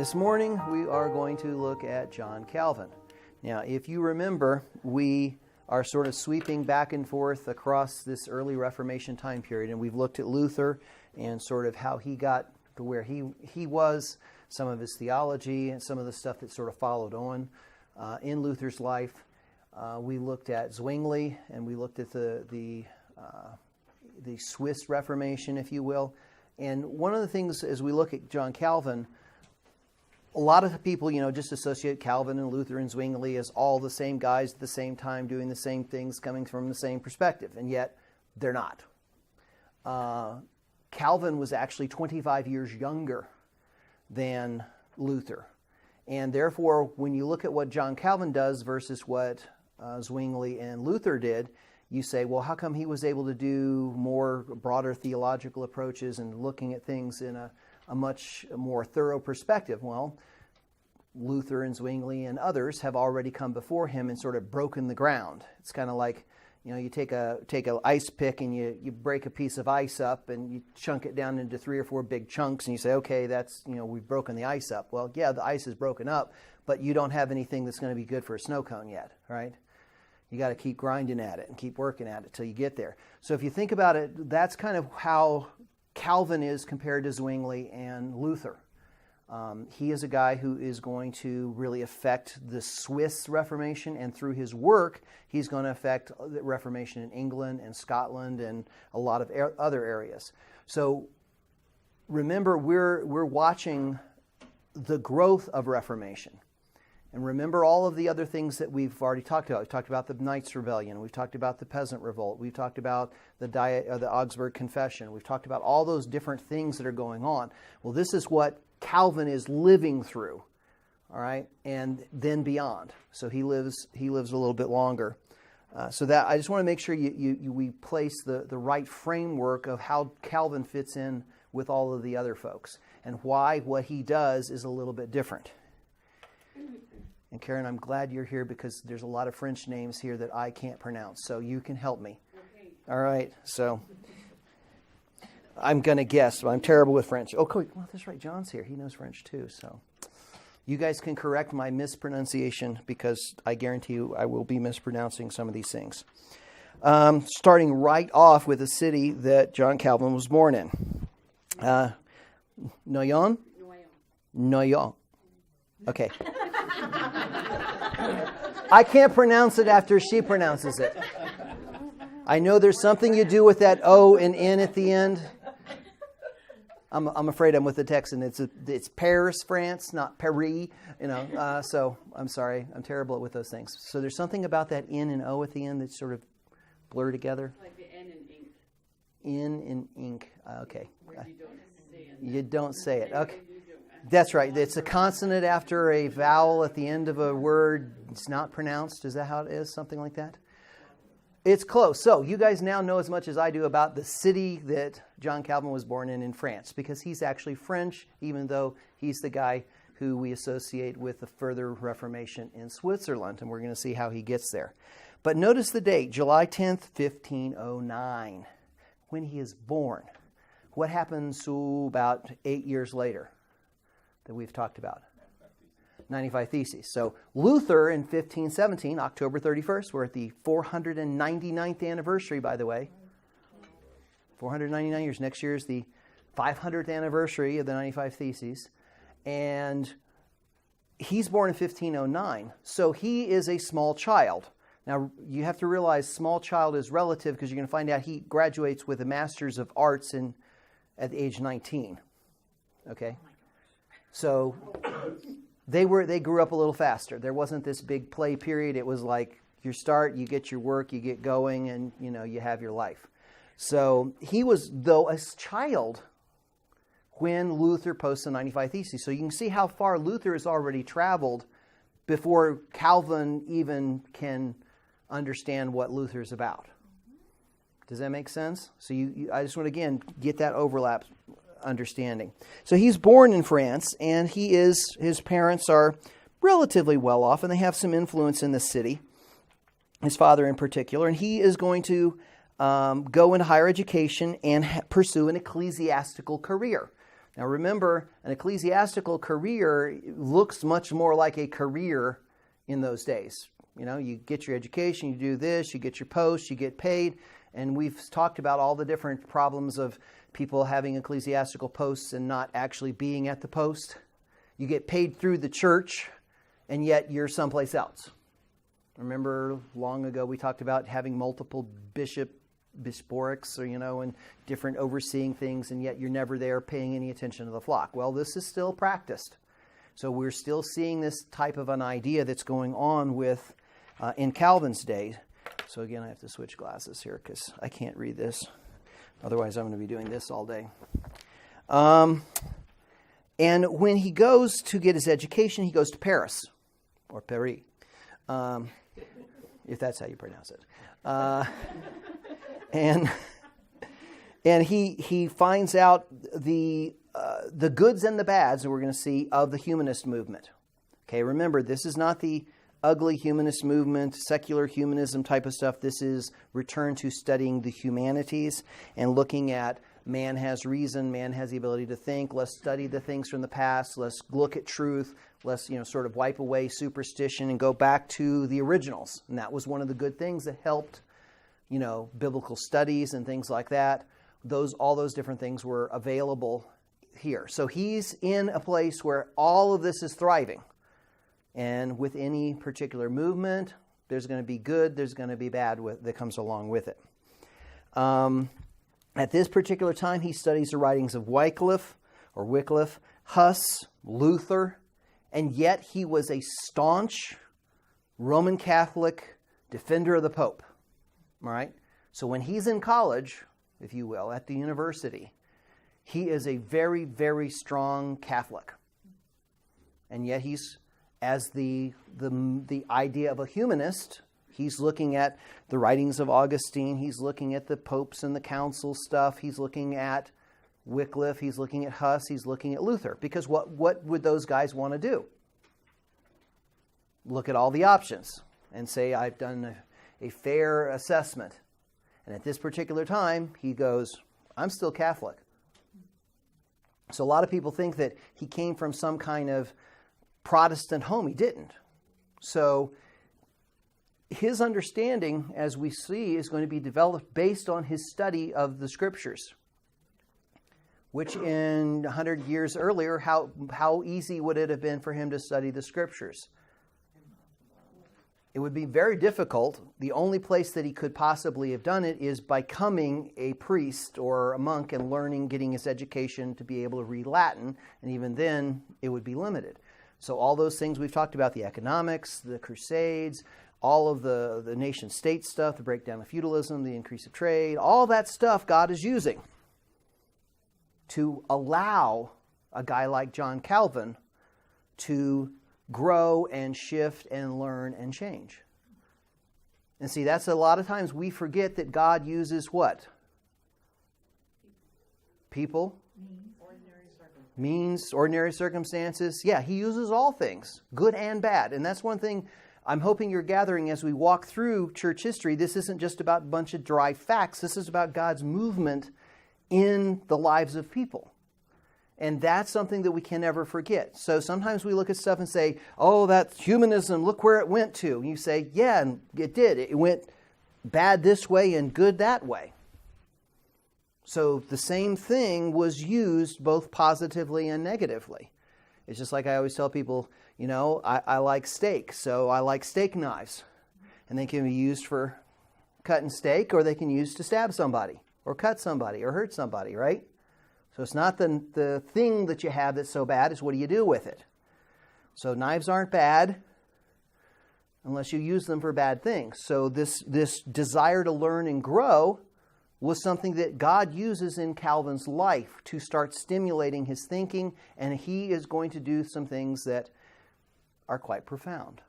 This morning we are going to look at John Calvin. Now, if you remember, we are sort of sweeping back and forth across this early Reformation time period, and we've looked at Luther and sort of how he got to where he was, some of his theology, and some of the stuff that sort of followed on in Luther's life. We looked at Zwingli, and we looked at the Swiss Reformation, if you will. And one of the things as we look at John Calvin, a lot of people, just associate Calvin and Luther and Zwingli as all the same guys at the same time doing the same things, coming from the same perspective, and yet they're not. Calvin was actually 25 years younger than Luther, and therefore, when you look at what John Calvin does versus what Zwingli and Luther did, you say, well, how come he was able to do more broader theological approaches and looking at things in a much more thorough perspective? Well, Luther and Zwingli and others have already come before him and sort of broken the ground. It's kind of like, you take a ice pick and you break a piece of ice up and you chunk it down into 3 or 4 big chunks and you say, okay, that's, we've broken the ice up. Well, yeah, the ice is broken up, but you don't have anything that's going to be good for a snow cone yet, right? You got to keep grinding at it and keep working at it till you get there. So if you think about it, that's kind of how Calvin is compared to Zwingli and Luther. He is a guy who is going to really affect the Swiss Reformation, and through his work, he's going to affect the Reformation in England and Scotland and a lot of other areas. So remember, we're watching the growth of Reformation. And remember all of the other things that we've already talked about. We've talked about the Knights' Rebellion. We've talked about the Peasant Revolt. We've talked about the Augsburg Confession. We've talked about all those different things that are going on. Well, this is what Calvin is living through, all right, and then beyond. So he lives a little bit longer. So that I just want to make sure we place the right framework of how Calvin fits in with all of the other folks and why what he does is a little bit different. And Karen, I'm glad you're here because there's a lot of French names here that I can't pronounce, so you can help me. Okay. All right, so I'm going to guess, but I'm terrible with French. Oh, cool. Well, that's right. John's here. He knows French too, so you guys can correct my mispronunciation because I guarantee you I will be mispronouncing some of these things. Starting right off with the city that John Calvin was born in. Noyon? Noyon. Okay. I can't pronounce it after she pronounces it. I know there's something you do with that O and N at the end. I'm afraid I'm with the Texan. It's Paris, France, not Paris. So I'm sorry. I'm terrible with those things. So there's something about that N and O at the end that sort of blur together. Like the N in ink. N in ink. Okay. You don't say it. Okay. That's right. It's a consonant after a vowel at the end of a word. It's not pronounced. Is that how it is? Something like that? It's close. So you guys now know as much as I do about the city that John Calvin was born in France, because he's actually French, even though he's the guy who we associate with the further Reformation in Switzerland, and we're going to see how he gets there. But notice the date, July 10th, 1509, when he is born. What happens about 8 years later that we've talked about? 95 Theses. So Luther in 1517, October 31st, we're at the 499th anniversary, by the way. 499 years. Next year is the 500th anniversary of the 95 Theses. And he's born in 1509. So he is a small child. Now, you have to realize small child is relative because you're going to find out he graduates with a Master's of Arts at the age 19. Okay? So they grew up a little faster. There wasn't this big play period. It was like you start, you get your work, you get going, and you have your life. So he was, though, a child when Luther posts the 95 Theses. So you can see how far Luther has already traveled before Calvin even can understand what Luther is about. Does that make sense? So I just want to, again, get that overlap understanding. So he's born in France, and his parents are relatively well off, and they have some influence in the city, his father in particular, and he is going to go into higher education and pursue an ecclesiastical career. Now remember, an ecclesiastical career looks much more like a career in those days. You know, you get your education, you do this, you get your post, you get paid, and we've talked about all the different problems of people having ecclesiastical posts and not actually being at the post. You get paid through the church, and yet you're someplace else. Remember, long ago we talked about having multiple bishoprics, or, you know, and different overseeing things, and yet you're never there paying any attention to the flock. Well, this is still practiced. So we're still seeing this type of an idea that's going on with in Calvin's day. So again, I have to switch glasses here because I can't read this. Otherwise, I'm going to be doing this all day. And when he goes to get his education, he goes to Paris, or Paris, if that's how you pronounce it. And he finds out the goods and the bads that we're going to see of the humanist movement. Okay, remember, this is not the ugly humanist movement, secular humanism type of stuff. This is return to studying the humanities and looking at man has reason, man has the ability to think. Let's study the things from the past. Let's look at truth. Let's, you know, sort of wipe away superstition and go back to the originals. And that was one of the good things that helped, you know, biblical studies and things like that. All those different things were available here. So he's in a place where all of this is thriving. And with any particular movement, there's going to be good, there's going to be bad that comes along with it. At this particular time, he studies the writings of Wycliffe, Huss, Luther, and yet he was a staunch Roman Catholic defender of the Pope. All right? So when he's in college, if you will, at the university, he is a very, very strong Catholic. And yet he's, as the idea of a humanist, he's looking at the writings of Augustine, he's looking at the popes and the council stuff, he's looking at Wycliffe, he's looking at Huss, he's looking at Luther. Because what would those guys want to do? Look at all the options and say, I've done a fair assessment. And at this particular time, he goes, I'm still Catholic. So a lot of people think that he came from some kind of Protestant home. He didn't. So his understanding, as we see, is going to be developed based on his study of the Scriptures, which in 100 years earlier, how easy would it have been for him to study the Scriptures? It would be very difficult. The only place that he could possibly have done it is by becoming a priest or a monk and getting his education to be able to read Latin, and even then it would be limited. So all those things we've talked about, the economics, the Crusades, all of the nation-state stuff, the breakdown of feudalism, the increase of trade, all that stuff God is using to allow a guy like John Calvin to grow and shift and learn and change. And see, that's a lot of times we forget that God uses what? People. Means, ordinary circumstances. Yeah, he uses all things, good and bad. And that's one thing I'm hoping you're gathering as we walk through church history. This isn't just about a bunch of dry facts. This is about God's movement in the lives of people. And that's something that we can never forget. So sometimes we look at stuff and say, oh, that's humanism, look where it went to. And you say, yeah, and it did. It went bad this way and good that way. So the same thing was used both positively and negatively. It's just like I always tell people, you know, I like steak, so I like steak knives. And they can be used for cutting steak, or they can be used to stab somebody, or cut somebody, or hurt somebody, right? So it's not the thing that you have that's so bad, it's what do you do with it? So knives aren't bad unless you use them for bad things. So this desire to learn and grow was something that God uses in Calvin's life to start stimulating his thinking, and he is going to do some things that are quite profound,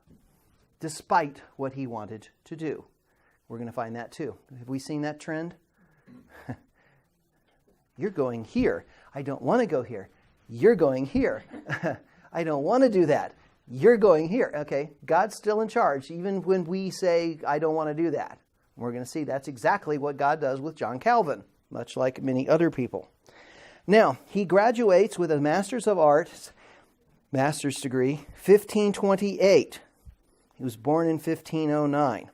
despite what he wanted to do. We're going to find that too. Have we seen that trend? You're going here. I don't want to go here. You're going here. I don't want to do that. You're going here. Okay, God's still in charge, even when we say, I don't want to do that. We're going to see that's exactly what God does with John Calvin, much like many other people. Now, he graduates with a Master's of Arts, master's degree, 1528. He was born in 1509.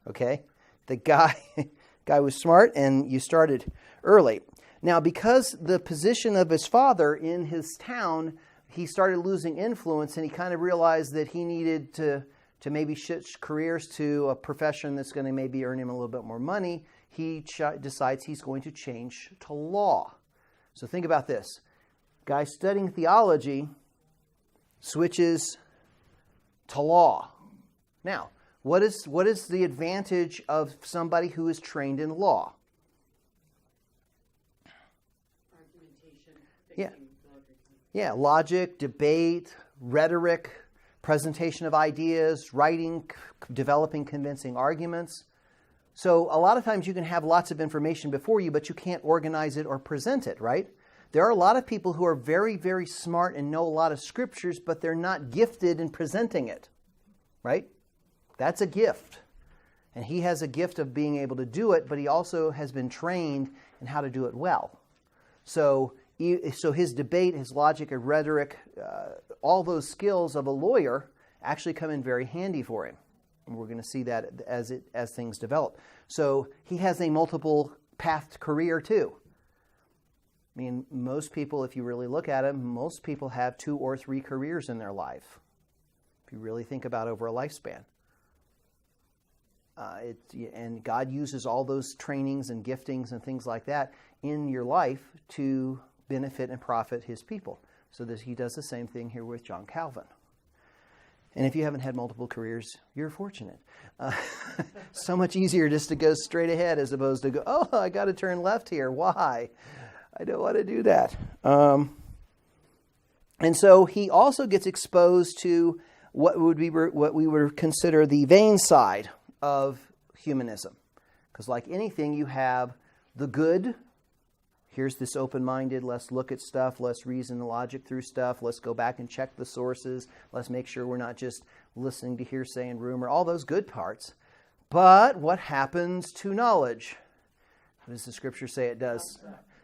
Okay? The guy was smart, and you started early. Now, because the position of his father in his town, he started losing influence, and he kind of realized that he needed to maybe switch careers to a profession that's going to maybe earn him a little bit more money. He decides he's going to change to law. So think about this. Guy studying theology switches to law. Now, what is the advantage of somebody who is trained in law? Yeah, logic, debate, rhetoric, presentation of ideas, writing, developing convincing arguments. So a lot of times you can have lots of information before you, but you can't organize it or present it, right? There are a lot of people who are very, very smart and know a lot of scriptures, but they're not gifted in presenting it, right? That's a gift. And he has a gift of being able to do it, but he also has been trained in how to do it well. So his debate, his logic, and rhetoric, all those skills of a lawyer actually come in very handy for him. And we're going to see that as things develop. So he has a multiple-pathed career too. I mean, most people, if you really look at them, most people have 2 or 3 careers in their life. If you really think about over a lifespan. And God uses all those trainings and giftings and things like that in your life to benefit and profit his people. So that he does the same thing here with John Calvin. And if you haven't had multiple careers, you're fortunate. So much easier just to go straight ahead as opposed to go, oh, I got to turn left here. Why? I don't want to do that. And so he also gets exposed to what we would consider the vain side of humanism. Because like anything, you have the good. Here's this open-minded, let's look at stuff, let's reason the logic through stuff, let's go back and check the sources, let's make sure we're not just listening to hearsay and rumor, all those good parts. But what happens to knowledge? What does the scripture say it does?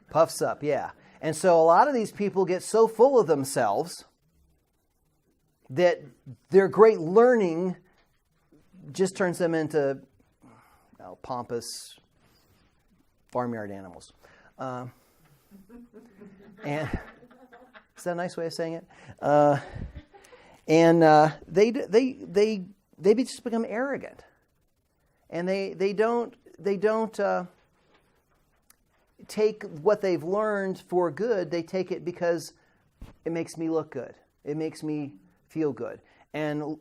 Puffs up, yeah. And so a lot of these people get so full of themselves that their great learning just turns them into pompous farmyard animals. And is that a nice way of saying it? They just become arrogant, and they don't take what they've learned for good. They take it because it makes me look good. It makes me feel good. And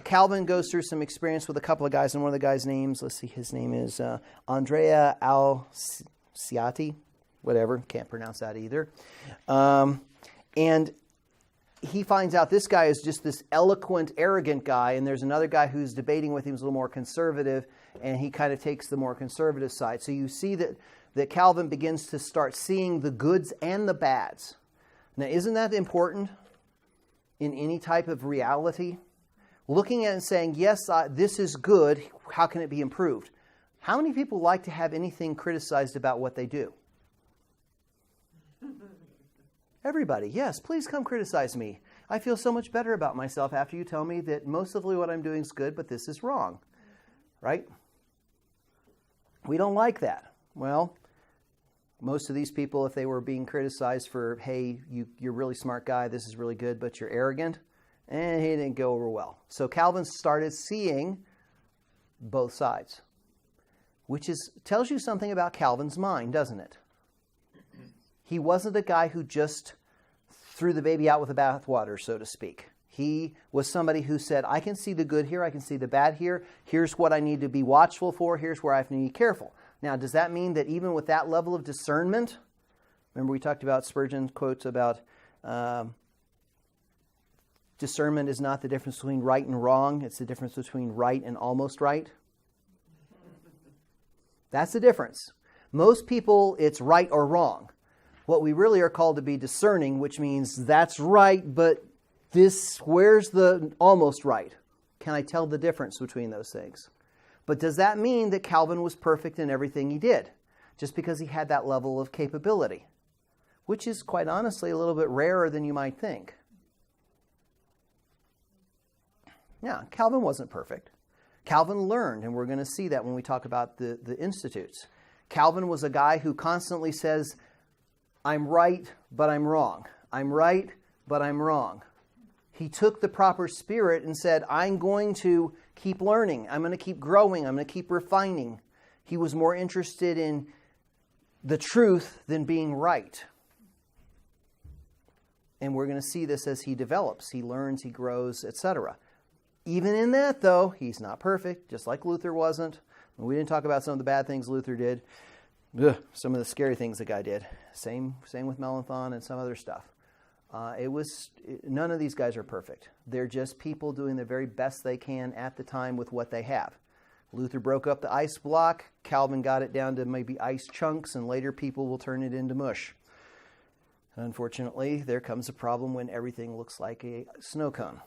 Calvin goes through some experience with a couple of guys, and one of the guys' names, let's see, his name is Andrea Alciati. Whatever, can't pronounce that either. And he finds out this guy is just this eloquent, arrogant guy, and there's another guy who's debating with him who's a little more conservative, and he kind of takes the more conservative side. So you see that Calvin begins to start seeing the goods and the bads. Now, isn't that important in any type of reality? Looking at it and saying, yes, this is good, how can it be improved? How many people like to have anything criticized about what they do? Everybody, yes, please come criticize me. I feel so much better about myself after you tell me that mostly what I'm doing is good, but this is wrong. Right? We don't like that. Well, most of these people, if they were being criticized for, hey, you're a really smart guy, this is really good, but you're arrogant, and he didn't go over well. So Calvin started seeing both sides, which tells you something about Calvin's mind, doesn't it? He wasn't a guy who just threw the baby out with the bathwater, so to speak. He was somebody who said, I can see the good here, I can see the bad here. Here's what I need to be watchful for. Here's where I have to be careful. Now, does that mean that even with that level of discernment, remember we talked about Spurgeon's quotes about discernment is not the difference between right and wrong. It's the difference between right and almost right. That's the difference. Most people, it's right or wrong. What we really are called to be discerning, which means that's right, but where's the almost right? Can I tell the difference between those things? But does that mean that Calvin was perfect in everything he did? just because he had that level of capability, which is quite honestly a little bit rarer than you might think. Yeah, Calvin wasn't perfect. Calvin learned, and we're going to see that when we talk about the institutes. Calvin was a guy who constantly says, I'm right, but I'm wrong. I'm right, but I'm wrong. He took the proper spirit and said, I'm going to keep learning. I'm going to keep growing. I'm going to keep refining. He was more interested in the truth than being right. And we're going to see this as he develops. He learns, he grows, etc. Even in that, though, he's not perfect, just like Luther wasn't. We didn't talk about some of the bad things Luther did. Some of the scary things the guy did. Same with Melanchthon and some other stuff. None of these guys are perfect. They're just people doing the very best they can at the time with what they have. Luther broke up the ice block. Calvin got it down to maybe ice chunks, and later people will turn it into mush. Unfortunately, there comes a problem when everything looks like a snow cone.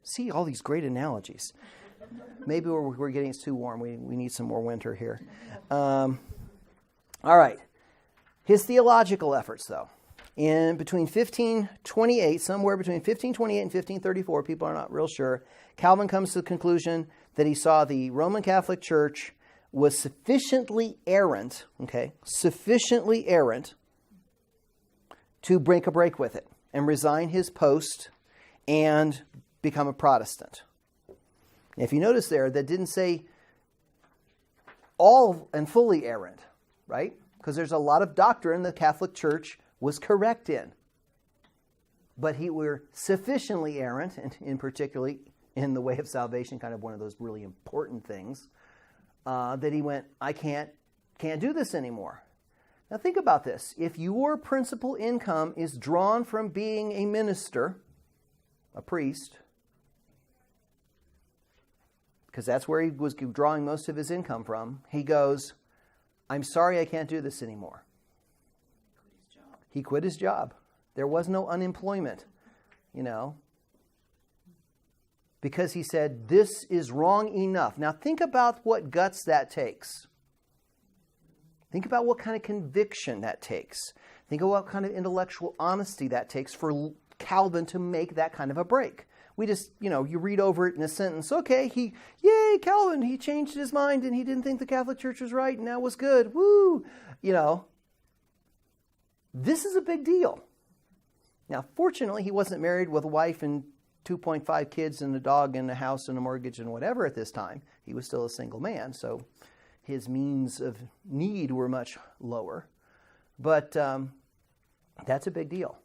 See, all these great analogies. Maybe we're getting too warm. We need some more winter here. All right. His theological efforts, though. In between 1528, somewhere between 1528 and 1534, people are not real sure, Calvin comes to the conclusion that he saw the Roman Catholic Church was sufficiently errant to break a break with it and resign his post and become a Protestant. If you notice there, that didn't say all and fully errant, right? Because there's a lot of doctrine the Catholic Church was correct in. But he were sufficiently errant, and in particularly in the way of salvation, kind of one of those really important things, that he went, I can't do this anymore. Now think about this. If your principal income is drawn from being a minister, a priest, because that's where he was drawing most of his income from, he goes, I'm sorry I can't do this anymore. He quit his job. There was no unemployment, because he said, this is wrong enough. Now think about what guts that takes. Think about what kind of conviction that takes. Think of what kind of intellectual honesty that takes for Calvin to make that kind of a break. We just, you read over it in a sentence. Okay, Calvin, he changed his mind and he didn't think the Catholic Church was right and that was good. Woo! This is a big deal. Now, fortunately, he wasn't married with a wife and 2.5 kids and a dog and a house and a mortgage and whatever at this time. He was still a single man, so his means of need were much lower. But that's a big deal.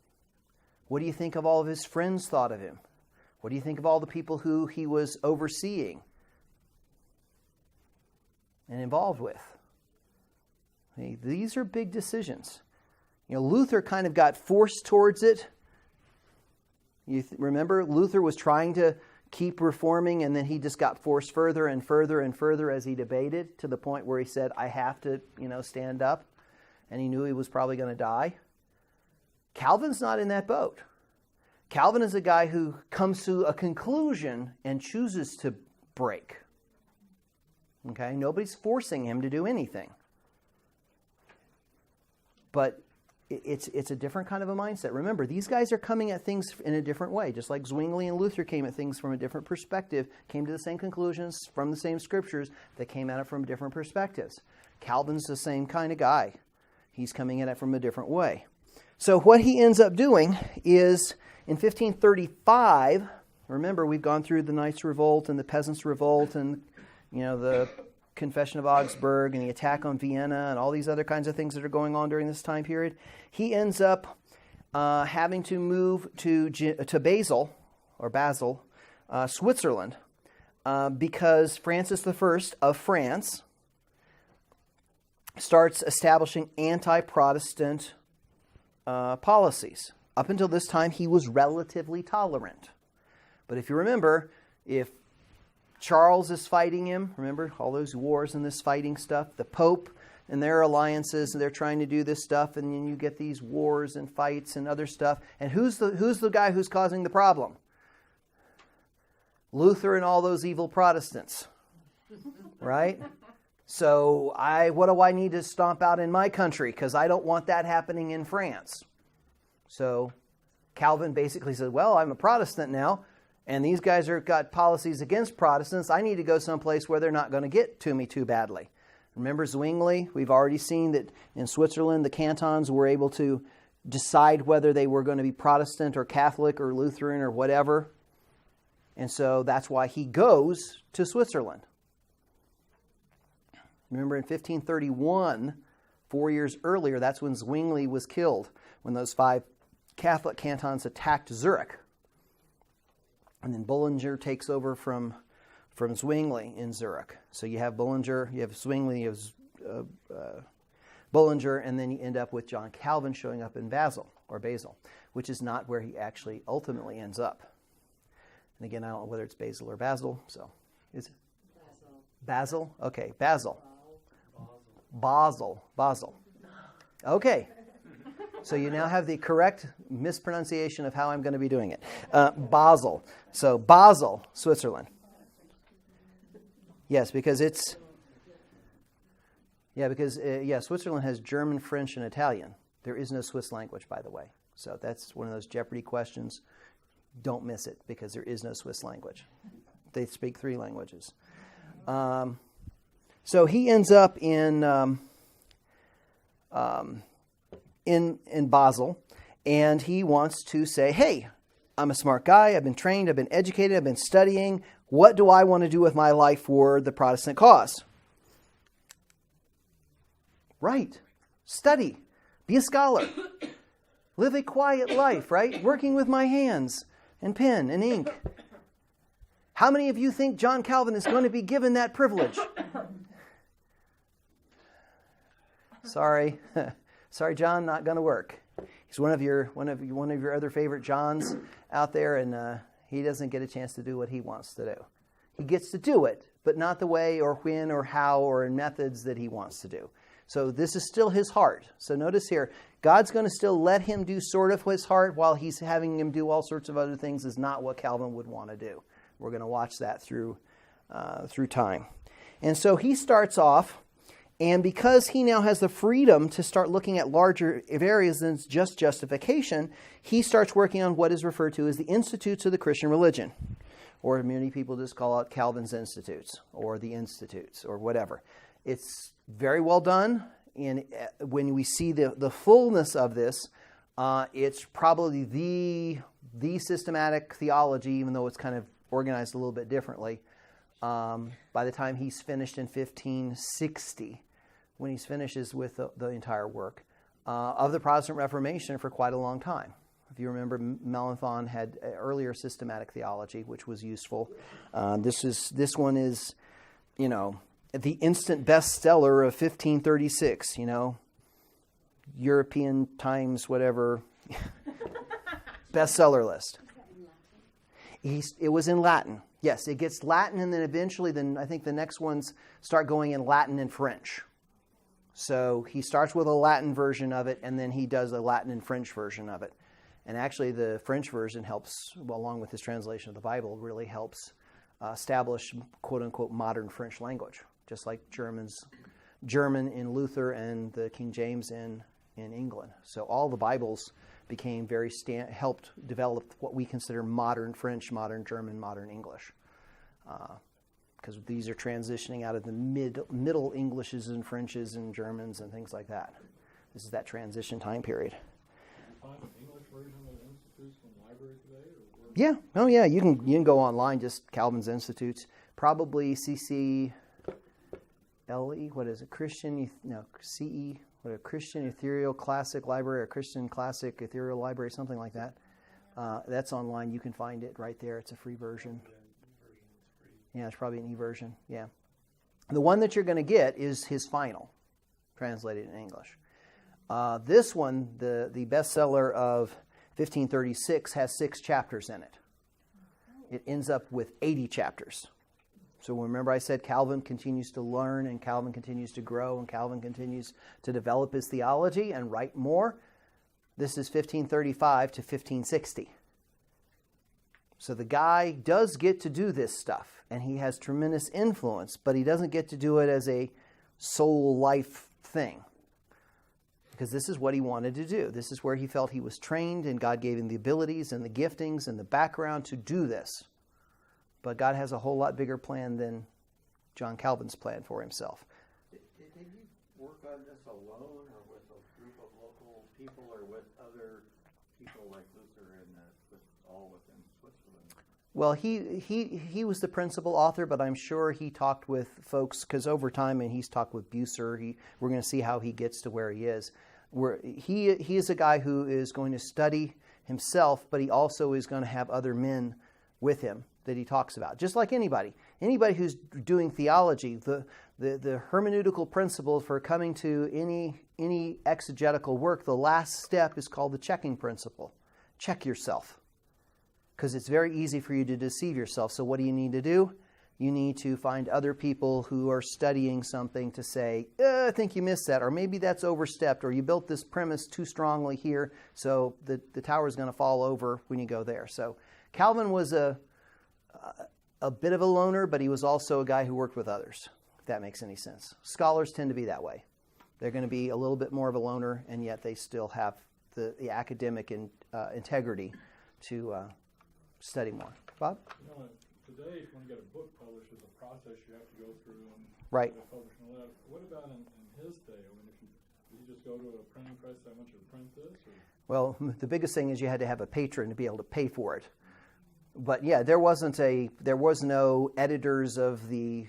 What do you think of all of his friends thought of him? What do you think of all the people who he was overseeing and involved with? These are big decisions. Luther kind of got forced towards it. Remember, Luther was trying to keep reforming, and then he just got forced further and further and further as he debated, to the point where he said, I have to, stand up. And he knew he was probably going to die. Calvin's not in that boat. Calvin is a guy who comes to a conclusion and chooses to break. Okay? Nobody's forcing him to do anything. But it's a different kind of a mindset. Remember, these guys are coming at things in a different way. Just like Zwingli and Luther came at things from a different perspective, came to the same conclusions from the same scriptures, that came at it from different perspectives. Calvin's the same kind of guy. He's coming at it from a different way. So what he ends up doing is, in 1535, remember we've gone through the Knights' Revolt and the Peasants' Revolt and the Confession of Augsburg and the attack on Vienna and all these other kinds of things that are going on during this time period. He ends up having to move to Basel, Switzerland, because Francis I of France starts establishing anti-Protestant policies. Up until this time, he was relatively tolerant. But if you remember, if Charles is fighting him, remember all those wars and this fighting stuff, the Pope and their alliances, and they're trying to do this stuff, and then you get these wars and fights and other stuff. And who's the guy who's causing the problem? Luther and all those evil Protestants, right? So what do I need to stomp out in my country? Because I don't want that happening in France. So Calvin basically said, well, I'm a Protestant now, and these guys are got policies against Protestants. I need to go someplace where they're not going to get to me too badly. Remember Zwingli? We've already seen that in Switzerland, the cantons were able to decide whether they were going to be Protestant or Catholic or Lutheran or whatever. And so that's why he goes to Switzerland. Remember in 1531, 4 years earlier, that's when Zwingli was killed, when those 5 Catholic cantons attacked Zurich. And then Bullinger takes over from Zwingli in Zurich. So you have Bullinger, you have Zwingli, you have Bullinger, and then you end up with John Calvin showing up in Basel, which is not where he actually ultimately ends up. And again, I don't know whether it's Basel or Basel. So is it Basel? Okay, Basel. Basel. Okay. So you now have the correct mispronunciation of how I'm going to be doing it. Basel. So Basel, Switzerland. Yes, because Switzerland has German, French, and Italian. There is no Swiss language, by the way. So that's one of those Jeopardy questions. Don't miss it, because there is no Swiss language. They speak 3 languages. So he ends up in Basel, and he wants to say, hey, I'm a smart guy, I've been trained, I've been educated, I've been studying. What do I want to do with my life for the Protestant cause? Right. Study. Be a scholar. Live a quiet life, right? Working with my hands and pen and ink. How many of you think John Calvin is going to be given that privilege? Sorry. Sorry, John, not going to work. He's one of your other favorite Johns out there, and he doesn't get a chance to do what he wants to do. He gets to do it, but not the way or when or how or in methods that he wants to do. So this is still his heart. So notice here, God's going to still let him do sort of his heart while he's having him do all sorts of other things is not what Calvin would want to do. We're going to watch that through time. And so he starts off, and because he now has the freedom to start looking at larger areas than just justification, he starts working on what is referred to as the Institutes of the Christian Religion. Or many people just call it Calvin's Institutes, or the Institutes, or whatever. It's very well done, and when we see the fullness of this, it's probably the systematic theology, even though it's kind of organized a little bit differently, by the time he's finished in 1560, when he finishes with the entire work of the Protestant Reformation for quite a long time. If you remember, Melanchthon had earlier systematic theology, which was useful. This one is, the instant bestseller of 1536. European Times, whatever, bestseller list. It was in Latin. Yes, it gets Latin, and then eventually, I think the next ones start going in Latin and French. So he starts with a Latin version of it, and then he does a Latin and French version of it. And actually, the French version helps, along with his translation of the Bible, really helps establish, quote-unquote, modern French language, just like German in Luther and the King James in England. So all the Bibles became helped develop what we consider modern French, modern German, modern English. Because these are transitioning out of the middle Englishes and Frenches and Germans and things like that. This is that transition time period. English version of Institutes from the library today? Yeah. Oh, yeah. You can go online, just Calvin's Institutes. Probably CCLE. What is it? CE. What, a Christian Ethereal Classic Library or Christian Classic Ethereal Library, something like that. That's online. You can find it right there. It's a free version. Yeah, it's probably an e-version. Yeah. The one that you're going to get is his final, translated in English. This one, the bestseller of 1536, has 6 chapters in it. It ends up with 80 chapters. So remember I said Calvin continues to learn, and Calvin continues to grow, and Calvin continues to develop his theology and write more. This is 1535 to 1560. So the guy does get to do this stuff, and he has tremendous influence, but he doesn't get to do it as a soul life thing. Because this is what he wanted to do. This is where he felt he was trained, and God gave him the abilities and the giftings and the background to do this. But God has a whole lot bigger plan than John Calvin's plan for himself. Did he work on this alone, or with a group of local people, or with other people like Luther and all within Switzerland? Well, he was the principal author, but I'm sure he talked with folks, because over time, and he's talked with Bucer. We're going to see how he gets to where he is. He is a guy who is going to study himself, but he also is going to have other men with him that he talks about. Just like anybody who's doing theology, the hermeneutical principle for coming to any exegetical work, the last step is called the checking principle. Check yourself. Because it's very easy for you to deceive yourself. So what do you need to do? You need to find other people who are studying something to say, I think you missed that, or maybe that's overstepped, or you built this premise too strongly here, so the tower is going to fall over when you go there. So Calvin was a bit of a loner, but he was also a guy who worked with others, if that makes any sense. Scholars tend to be that way. They're going to be a little bit more of a loner, and yet they still have the academic integrity to study more. Bob? Today, if you want to get a book published, there's a process you have to go through and Right. get it published and all that. What about in his day? I mean, did you just go to a printing press that wants you to print this? Or? Well, the biggest thing is you had to have a patron to be able to pay for it. But yeah, there was no editors of the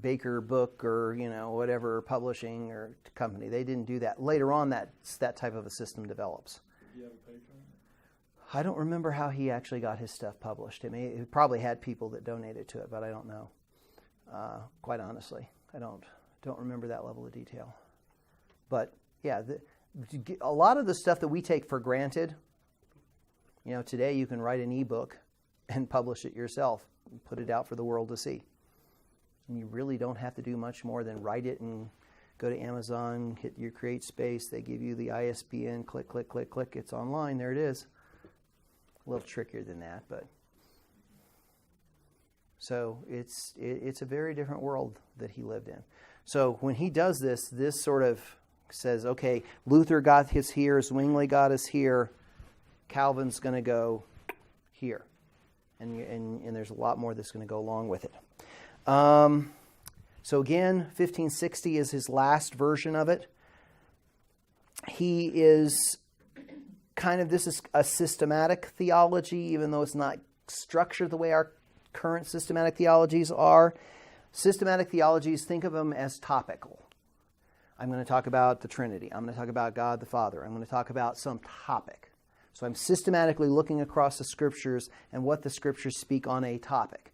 Baker book or whatever publishing or company. They didn't do that. Later on, that type of a system develops. Did you have a patron? I don't remember how he actually got his stuff published. He probably had people that donated to it, but I don't know. Quite honestly, I don't remember that level of detail. But yeah, a lot of the stuff that we take for granted, today you can write an ebook and publish it yourself, and put it out for the world to see. And you really don't have to do much more than write it and go to Amazon, hit your create space. They give you the ISBN, click, click, click, click. It's online. There it is. A little trickier than that, but so it's a very different world that he lived in. So when he does this sort of says, okay, Luther got his here, Zwingli got us here, Calvin's going to go here, and there's a lot more that's going to go along with it. So again, 1560 is his last version of it. He is this is a systematic theology, even though it's not structured the way our current systematic theologies are. Systematic theologies, think of them as topical. I'm going to talk about the Trinity. I'm going to talk about God the Father. I'm going to talk about some topic. So I'm systematically looking across the Scriptures and what the Scriptures speak on a topic.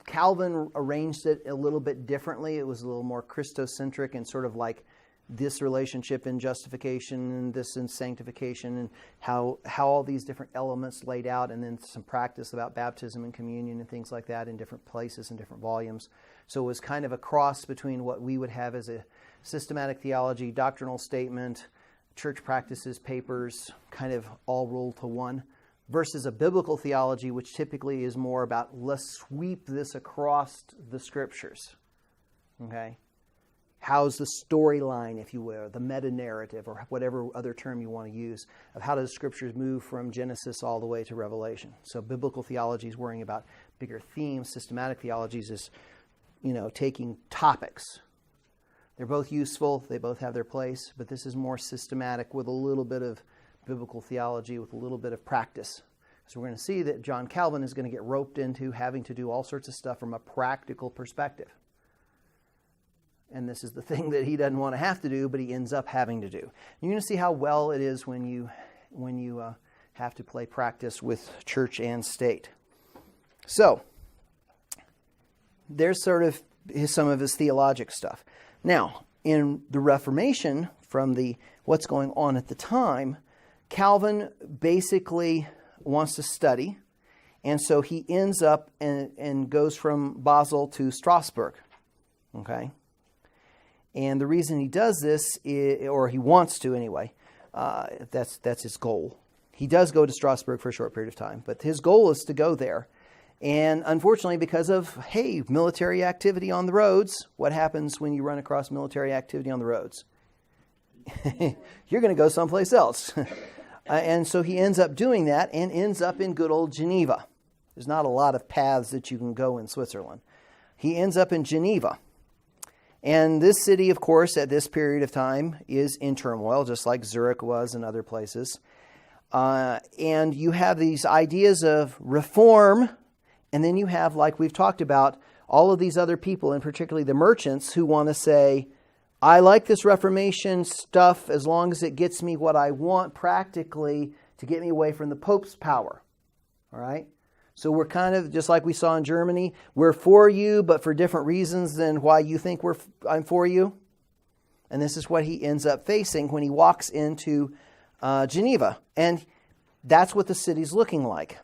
Calvin arranged it a little bit differently. It was a little more Christocentric and sort of like this relationship in justification and this in sanctification, and how all these different elements laid out, and then some practice about baptism and communion and things like that in different places and different volumes. So it was kind of a cross between what we would have as a systematic theology, doctrinal statement, church practices, papers, kind of all rolled to one, versus a biblical theology, which typically is more about let's sweep this across the Scriptures. Okay? How's the storyline, if you will, the meta-narrative, or whatever other term you want to use, of how does Scriptures move from Genesis all the way to Revelation? So biblical theology is worrying about bigger themes. Systematic theologies is, taking topics. They're both useful. They both have their place. But this is more systematic with a little bit of biblical theology, with a little bit of practice. So we're going to see that John Calvin is going to get roped into having to do all sorts of stuff from a practical perspective. And this is the thing that he doesn't want to have to do, but he ends up having to do. You're going to see how well it is when you have to play practice with church and state. So, there's sort of some of his theologic stuff. Now, in the Reformation, from what's going on at the time, Calvin basically wants to study, and so he ends up and goes from Basel to Strasbourg. Okay? And the reason he does this, or he wants to anyway, that's his goal. He does go to Strasbourg for a short period of time, but his goal is to go there And unfortunately, because of, military activity on the roads, what happens when you run across military activity on the roads? You're going to go someplace else. And so he ends up doing that and ends up in good old Geneva. There's not a lot of paths that you can go in Switzerland. He ends up in Geneva. And this city, of course, at this period of time is in turmoil, just like Zurich was and other places. And you have these ideas of reform, and then you have, like we've talked about, all of these other people, and particularly the merchants, who want to say, I like this Reformation stuff as long as it gets me what I want practically to get me away from the Pope's power. All right? So we're kind of, just like we saw in Germany, we're for you, but for different reasons than why you think I'm for you. And this is what he ends up facing when he walks into Geneva. And that's what the city's looking like.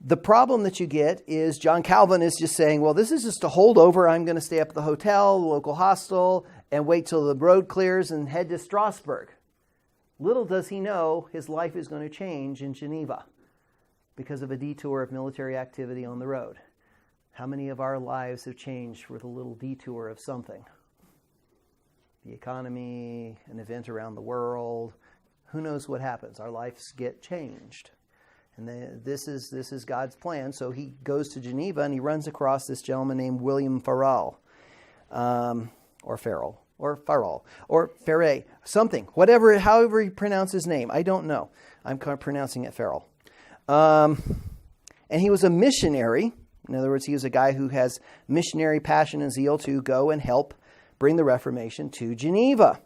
The problem that you get is John Calvin is just saying, well, this is just a holdover. I'm going to stay up at the hotel, the local hostel, and wait till the road clears and head to Strasbourg. Little does he know his life is going to change in Geneva because of a detour of military activity on the road. How many of our lives have changed with a little detour of something? The economy, an event around the world. Who knows what happens? Our lives get changed. And this is God's plan. So he goes to Geneva and he runs across this gentleman named William Farel, or Farrell, or Farrell, or Ferret, something, however he pronounces his name. I don't know. I'm kind of pronouncing it Farrell. And he was a missionary. In other words, he was a guy who has missionary passion and zeal to go and help bring the Reformation to Geneva.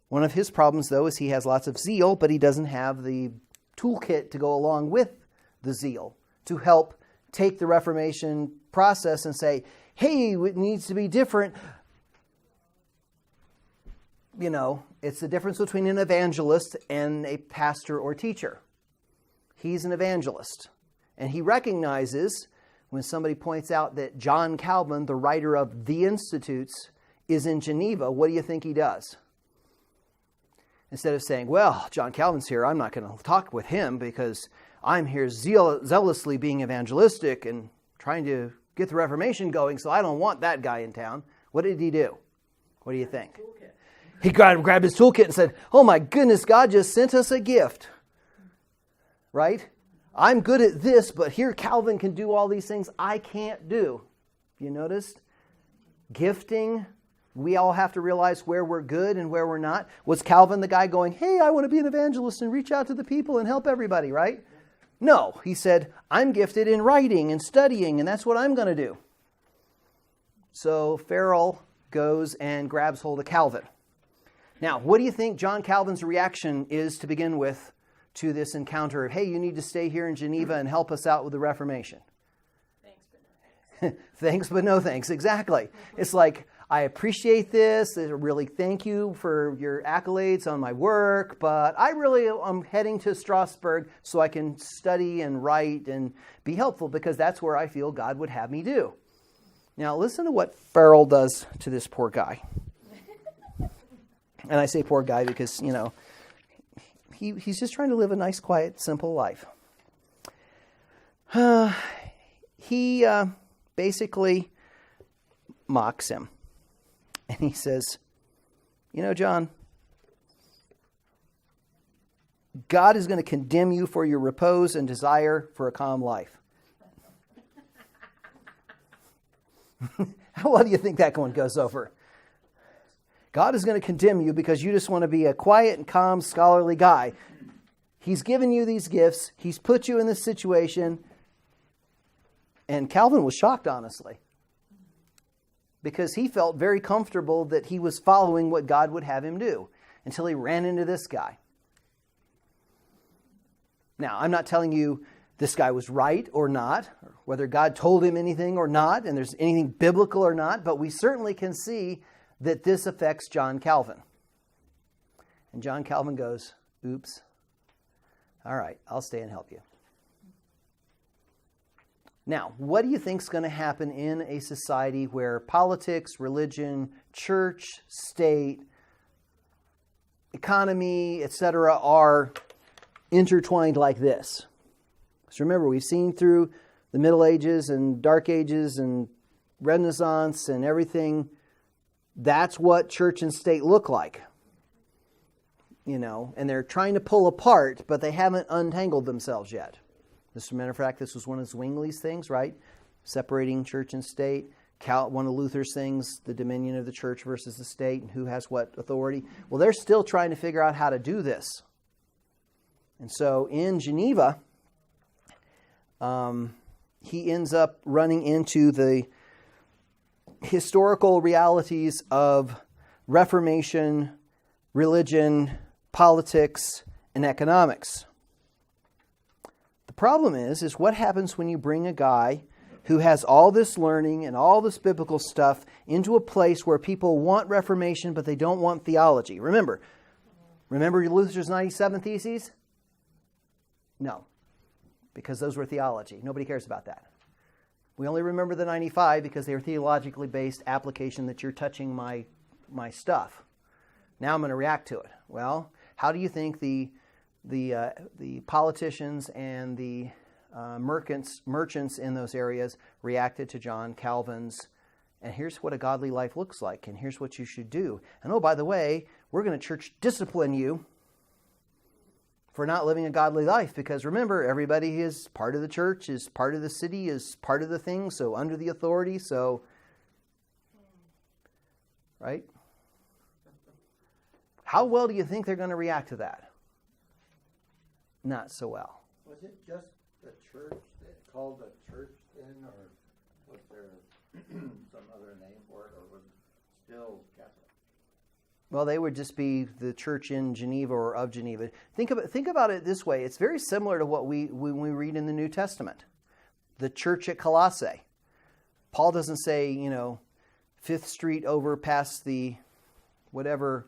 One of his problems, though, is he has lots of zeal, but he doesn't have the toolkit to go along with the zeal to help take the Reformation process and say, hey, it needs to be different. You know, it's the difference between an evangelist and a pastor or teacher. He's an evangelist. And he recognizes when somebody points out that John Calvin, the writer of The Institutes, is in Geneva, what do you think he does? Instead of saying, well, John Calvin's here, I'm not going to talk with him because I'm here zealously being evangelistic and trying to get the Reformation going, so I don't want that guy in town. What did he do? What do you think? He grabbed his toolkit and said, oh my goodness, God just sent us a gift. Right? I'm good at this, but here Calvin can do all these things I can't do. You noticed? Gifting. We all have to realize where we're good and where we're not. Was Calvin the guy going, hey, I want to be an evangelist and reach out to the people and help everybody, right? No, he said, I'm gifted in writing and studying, and that's what I'm going to do. So Farrell goes and grabs hold of Calvin. Now, what do you think John Calvin's reaction is to begin with to this encounter of, hey, you need to stay here in Geneva and help us out with the Reformation? Thanks, but no thanks. Thanks, but no thanks. Exactly. It's like, I appreciate this. I really thank you for your accolades on my work, but I'm heading to Strasbourg so I can study and write and be helpful because that's where I feel God would have me do. Now, listen to what Farrell does to this poor guy. And I say poor guy because, you know, he's just trying to live a nice, quiet, simple life. He basically mocks him. And he says, you know, John, God is going to condemn you for your repose and desire for a calm life. How well do you think that one goes over? God is going to condemn you because you just want to be a quiet and calm, scholarly guy. He's given you these gifts. He's put you in this situation. And Calvin was shocked, honestly, because he felt very comfortable that he was following what God would have him do until he ran into this guy. Now, I'm not telling you this guy was right or not, or whether God told him anything or not, and there's anything biblical or not, but we certainly can see that this affects John Calvin. And John Calvin goes, oops, all right, I'll stay and help you. Now, what do you think is going to happen in a society where politics, religion, church, state, economy, etc. are intertwined like this? So remember, we've seen through the Middle Ages and Dark Ages and Renaissance and everything, that's what church and state look like. And they're trying to pull apart, but they haven't untangled themselves yet. As a matter of fact, this was one of Zwingli's things, right? Separating church and state. One of Luther's things, the dominion of the church versus the state, and who has what authority. Well, they're still trying to figure out how to do this. And so in Geneva, he ends up running into the historical realities of Reformation, religion, politics, and economics. The problem is what happens when you bring a guy who has all this learning and all this biblical stuff into a place where people want Reformation, but they don't want theology. Remember Luther's 97 Theses? No, because those were theology. Nobody cares about that. We only remember the 95 because they were theologically based application that you're touching my stuff. Now I'm going to react to it. Well, how do you think the politicians and the merchants in those areas reacted to John Calvin's, and here's what a godly life looks like, and here's what you should do. And oh, by the way, we're going to church discipline you for not living a godly life, because remember, everybody is part of the church, is part of the city, is part of the thing, so under the authority, so, right? How well do you think they're going to react to that? Not so well. Was it just the church that called the church then, or was there some other name for it, or was it still Catholic? Well, they would just be the church in Geneva or of Geneva. Think about it this way. It's very similar to what we read in the New Testament. The church at Colossae. Paul doesn't say, 5th Street over past the whatever,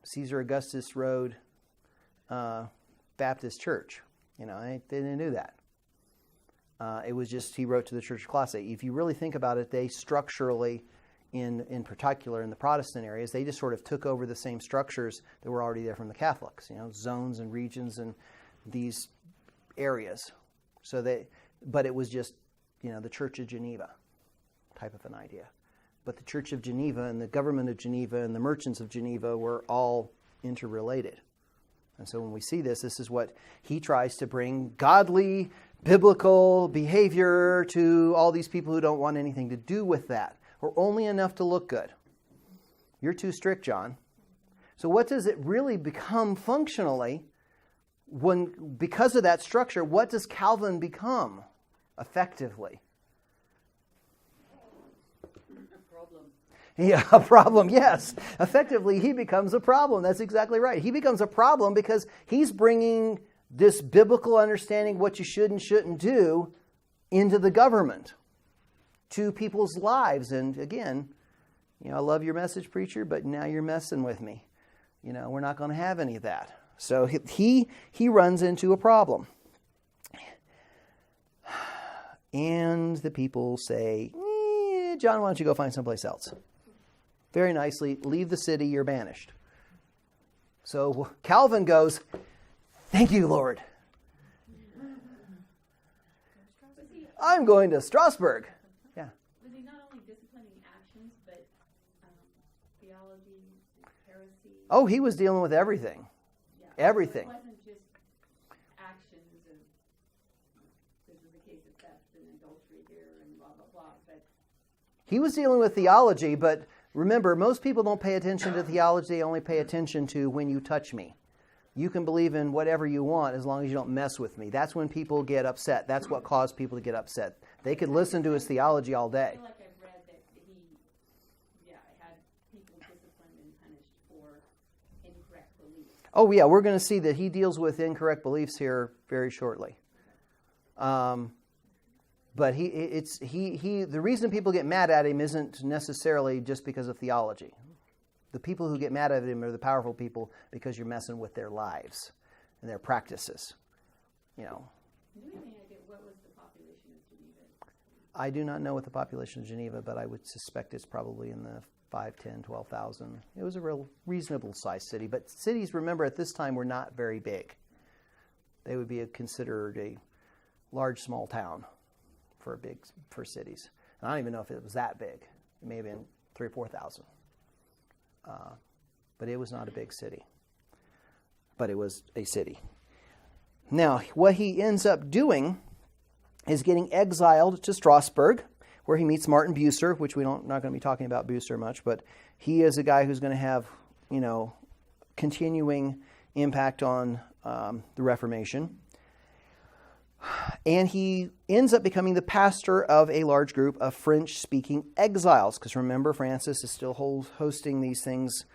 Caesar Augustus Road Baptist Church. They didn't do that. It was just he wrote to the church of Colossae. If you really think about it, they structurally, in particular in the Protestant areas, they just sort of took over the same structures that were already there from the Catholics, zones and regions and these areas. But it was just, the Church of Geneva type of an idea. But the Church of Geneva and the government of Geneva and the merchants of Geneva were all interrelated. And so when we see this is what he tries to bring godly, biblical behavior to all these people who don't want anything to do with that, or only enough to look good. You're too strict, John. So what does it really become functionally because of that structure? What does Calvin become effectively? A problem. Yeah, a problem, yes. Effectively, he becomes a problem. That's exactly right. He becomes a problem because he's bringing this biblical understanding what you should and shouldn't do into the government, to people's lives. And again, I love your message, preacher, but now you're messing with me. We're not going to have any of that. So he runs into a problem. And the people say, John, why don't you go find someplace else? Very nicely, leave the city, you're banished. So Calvin goes, thank you, Lord. I'm going to Strasbourg. Yeah. Was he not only disciplining actions, but theology, heresy? Oh, he was dealing with everything. Yeah. Everything. So it wasn't just actions of, this is the case of theft and adultery here and blah, blah, blah. But He was dealing with theology, but remember, most people don't pay attention to theology. They only pay attention to when you touch me. You can believe in whatever you want as long as you don't mess with me. That's when people get upset. That's what caused people to get upset. They could listen to his theology all I day. feel like I've read that he had people disciplined and punished for incorrect beliefs. Oh yeah, we're going to see that he deals with incorrect beliefs here very shortly. But the reason people get mad at him isn't necessarily just because of theology. The people who get mad at him are the powerful people because you're messing with their lives and their practices. Do you have any idea what was the population of Geneva? I do not know what the population of Geneva, but I would suspect it's probably in the 5, 10, 12,000. It was a real reasonable sized city. But cities, remember, at this time were not very big. They would be considered a large, small town for cities. And I don't even know if it was that big. It may have been 3,000 or 4,000. But it was not a big city. But it was a city. Now, what he ends up doing is getting exiled to Strasbourg, where he meets Martin Bucer, which we're not going to be talking about Bucer much, but he is a guy who's going to have, continuing impact on the Reformation. And he ends up becoming the pastor of a large group of French-speaking exiles, because remember, Francis is still hosting these things,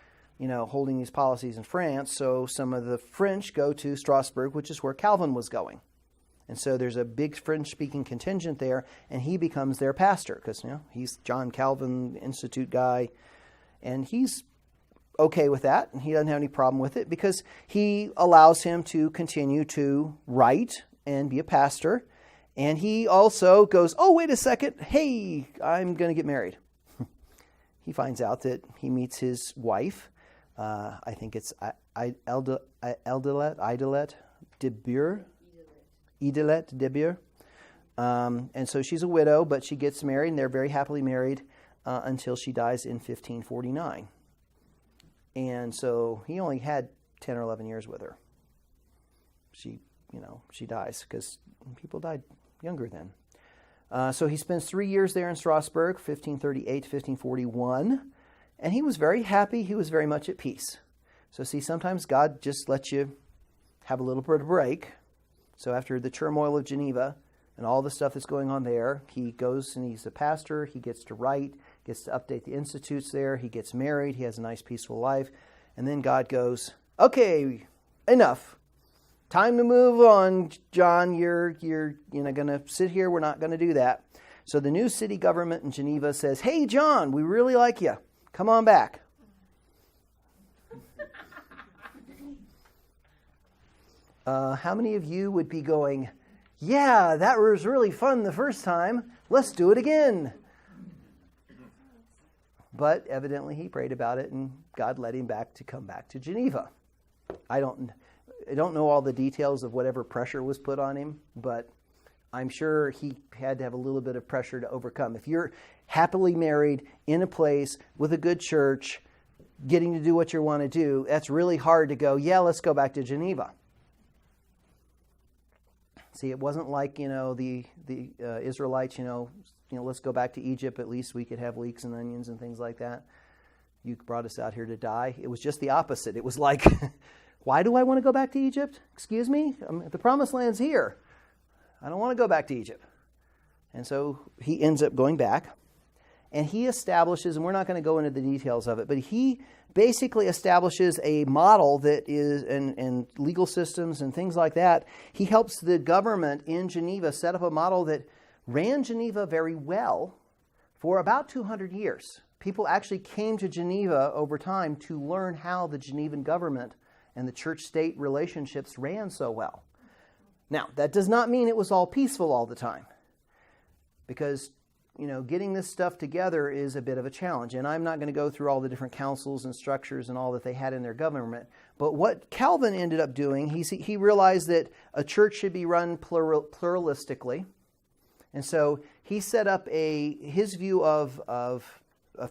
holding these policies in France, so some of the French go to Strasbourg, which is where Calvin was going. And so there's a big French-speaking contingent there, and he becomes their pastor, because he's John Calvin Institute guy, and he's okay with that, and he doesn't have any problem with it, because he allows him to continue to write and be a pastor. And he also goes, oh, wait a second, hey, I'm going to get married. He finds out that he meets his wife. I think it's Idelette de Bure. And so she's a widow, but she gets married, and they're very happily married until she dies in 1549. And so he only had 10 or 11 years with her. She dies because people died younger then. So he spends 3 years there in Strasbourg, 1538 to 1541. And he was very happy. He was very much at peace. So see, sometimes God just lets you have a little bit of a break. So after the turmoil of Geneva and all the stuff that's going on there, he goes and he's a pastor. He gets to write, gets to update the institutes there. He gets married. He has a nice, peaceful life. And then God goes, okay, enough. Time to move on, John. You're going to sit here. We're not going to do that. So the new city government in Geneva says, hey, John, we really like you. Come on back. How many of you would be going, yeah, that was really fun the first time. Let's do it again. But evidently he prayed about it, and God led him come back to Geneva. I don't know all the details of whatever pressure was put on him, but I'm sure he had to have a little bit of pressure to overcome. If you're happily married in a place with a good church, getting to do what you want to do, that's really hard to go, yeah, let's go back to Geneva. See, it wasn't like, the Israelites, let's go back to Egypt. At least we could have leeks and onions and things like that. You brought us out here to die. It was just the opposite. It was like, why do I want to go back to Egypt? Excuse me? The promised land's here. I don't want to go back to Egypt. And so he ends up going back. And he establishes, and we're not going to go into the details of it, but he basically establishes a model that is, and legal systems and things like that. He helps the government in Geneva set up a model that ran Geneva very well for about 200 years. People actually came to Geneva over time to learn how the Genevan government and the church-state relationships ran so well. Now, that does not mean it was all peaceful all the time, because getting this stuff together is a bit of a challenge. And I'm not going to go through all the different councils and structures and all that they had in their government. But what Calvin ended up doing, he realized that a church should be run pluralistically. And so he set up his view of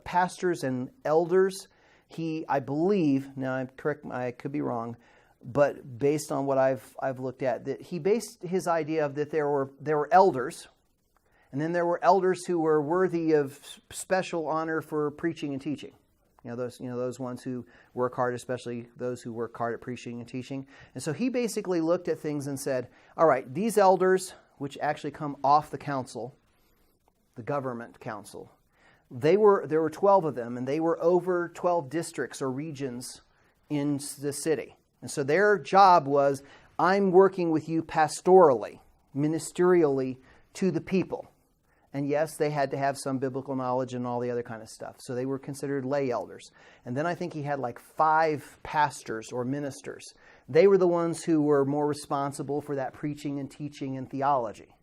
pastors and elders. I believe, now I'm correct, I could be wrong, but based on what I've looked at, that he based his idea of that there were elders. And then there were elders who were worthy of special honor for preaching and teaching. Those ones who work hard, especially those who work hard at preaching and teaching. And so he basically looked at things and said, all right, these elders, which actually come off the council, the government council, there were 12 of them, and they were over 12 districts or regions in the city. And so their job was, I'm working with you pastorally, ministerially to the people. And yes, they had to have some biblical knowledge and all the other kind of stuff. So they were considered lay elders. And then I think he had like 5 pastors or ministers. They were the ones who were more responsible for that preaching and teaching and theology.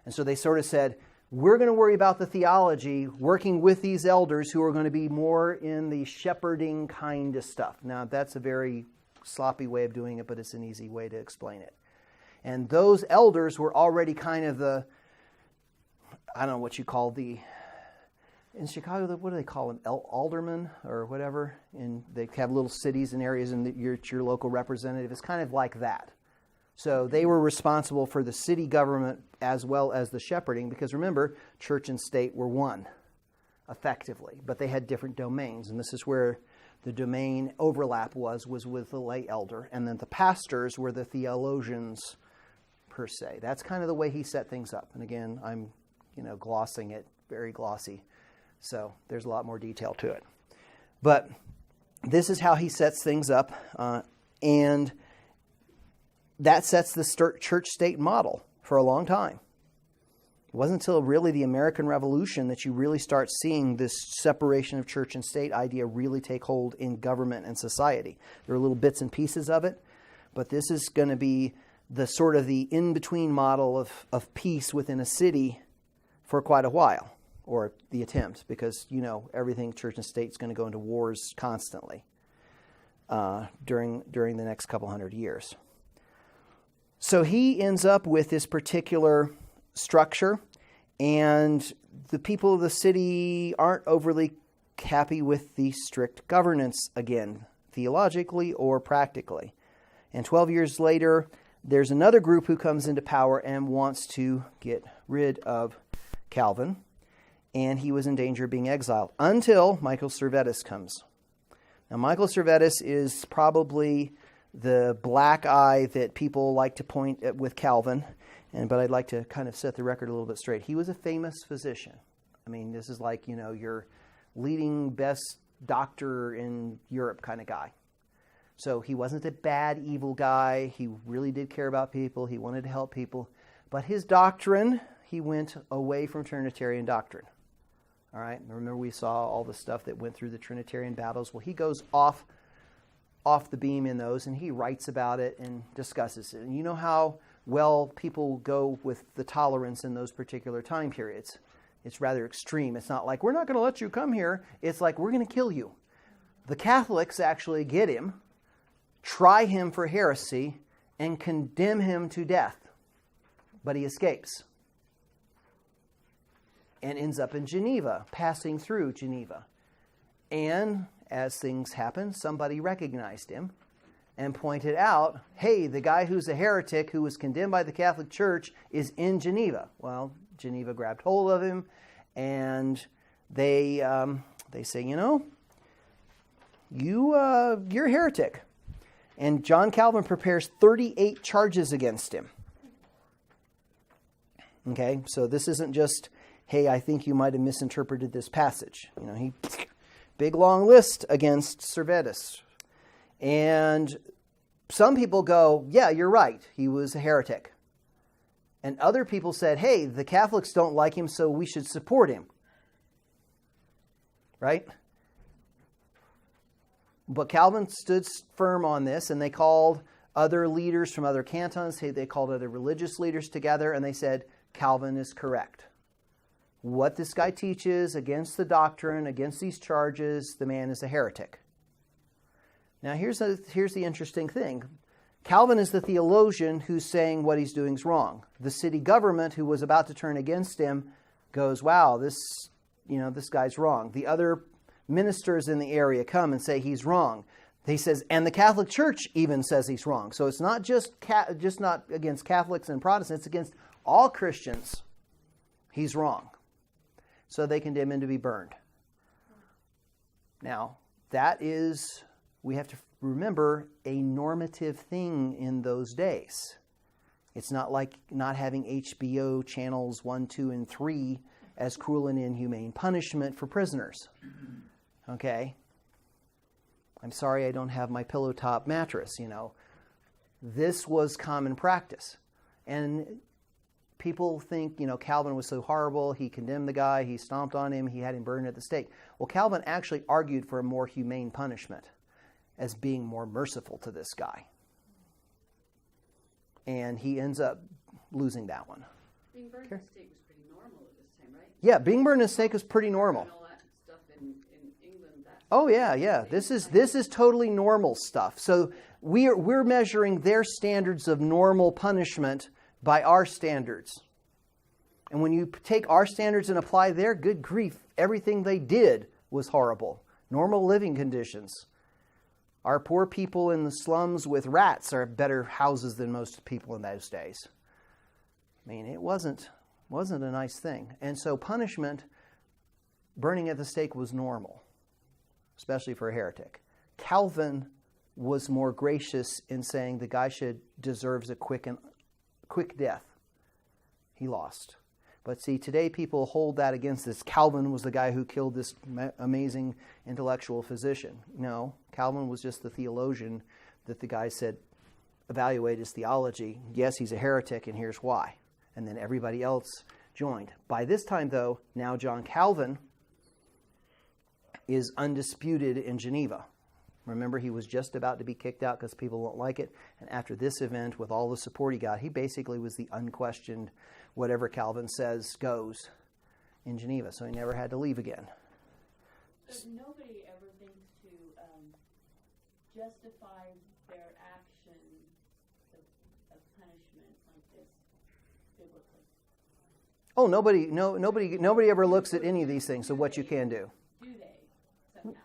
And so they sort of said, we're going to worry about the theology, working with these elders who are going to be more in the shepherding kind of stuff. Now, that's a very sloppy way of doing it, but it's an easy way to explain it. And those elders were already kind of the, I don't know what you call in Chicago, what do they call them? Aldermen or whatever? And they have little cities and areas, and it's your local representative. It's kind of like that. So they were responsible for the city government as well as the shepherding, because remember, church and state were one, effectively, but they had different domains. And this is where the domain overlap was with the lay elder, and then the pastors were the theologians per se. That's kind of the way he set things up. And again, I'm glossing it, very glossy. So there's a lot more detail to it. But this is how he sets things up, and that sets the church-state model for a long time. It wasn't until really the American Revolution that you really start seeing this separation of church and state idea really take hold in government and society. There are little bits and pieces of it, but this is going to be the sort of the in-between model of peace within a city for quite a while, or the attempt, because everything church and state is going to go into wars constantly during the next couple hundred years. So he ends up with this particular structure, and the people of the city aren't overly happy with the strict governance, again, theologically or practically. And 12 years later, there's another group who comes into power and wants to get rid of Calvin, and he was in danger of being exiled until Michael Servetus comes. Now, Michael Servetus is probably the black eye that people like to point at with Calvin, but I'd like to kind of set the record a little bit straight. He was a famous physician. I mean, this is like, your leading best doctor in Europe kind of guy. So he wasn't a bad, evil guy. He really did care about people. He wanted to help people. But his doctrine, he went away from Trinitarian doctrine. All right? Remember we saw all the stuff that went through the Trinitarian battles? Well, he goes off the beam in those, and he writes about it and discusses it. And you know how well people go with the tolerance in those particular time periods. It's rather extreme. It's not like, we're not going to let you come here. It's like, we're going to kill you. The Catholics actually get him, try him for heresy, and condemn him to death. But he escapes and ends up in Geneva, passing through Geneva. And as things happen, somebody recognized him and pointed out, hey, the guy who's a heretic who was condemned by the Catholic Church is in Geneva. Well, Geneva grabbed hold of him, and they say, you're a heretic. And John Calvin prepares 38 charges against him. Okay, so this isn't just, hey, I think you might have misinterpreted this passage. He big long list against Servetus. And some people go, yeah, you're right, he was a heretic. And other people said, hey, the Catholics don't like him, so we should support him. Right? But Calvin stood firm on this, and they called other leaders from other cantons, they called other religious leaders together, and they said, Calvin is correct. What this guy teaches against the doctrine, against these charges, the man is a heretic. Now here's the interesting thing. Calvin is the theologian who's saying what he's doing is wrong. The city government, who was about to turn against him, goes, wow, this guy's wrong. The other ministers in the area come and say he's wrong. He says, and the Catholic Church even says he's wrong. So it's not just not against Catholics and Protestants, it's against all Christians. He's wrong. So they condemn him to be burned. Now, that is, we have to remember, a normative thing in those days. It's not like not having HBO channels 1, 2, and 3 as cruel and inhumane punishment for prisoners. Okay? I'm sorry I don't have my pillow top mattress, This was common practice. And people think, Calvin was so horrible, he condemned the guy, he stomped on him, he had him burned at the stake. Well, Calvin actually argued for a more humane punishment as being more merciful to this guy. And he ends up losing that one. Being burned at the stake was pretty normal at this time, right? Yeah, being burned at the stake was pretty normal. And all that stuff in England. Oh yeah. This is totally normal stuff. So we're measuring their standards of normal punishment by our standards. And when you take our standards and apply their, good grief, everything they did was horrible. Normal living conditions. Our poor people in the slums with rats are better houses than most people in those days. I mean, it wasn't a nice thing. And so punishment, burning at the stake, was normal, especially for a heretic. Calvin was more gracious in saying the guy deserves a quick death. He lost. But see, today people hold that against this. Calvin was the guy who killed this amazing intellectual physician. No, Calvin was just the theologian that the guy said, evaluate his theology. Yes, he's a heretic, and here's why. And then everybody else joined. By this time, though, now John Calvin is undisputed in Geneva. Remember, he was just about to be kicked out because people won't like it. And after this event, with all the support he got, he basically was the unquestioned, whatever Calvin says goes in Geneva. So he never had to leave again. But nobody ever thinks to justify their action of punishment like this biblically. Oh, nobody ever looks at any of these things of what you can do. Do they somehow?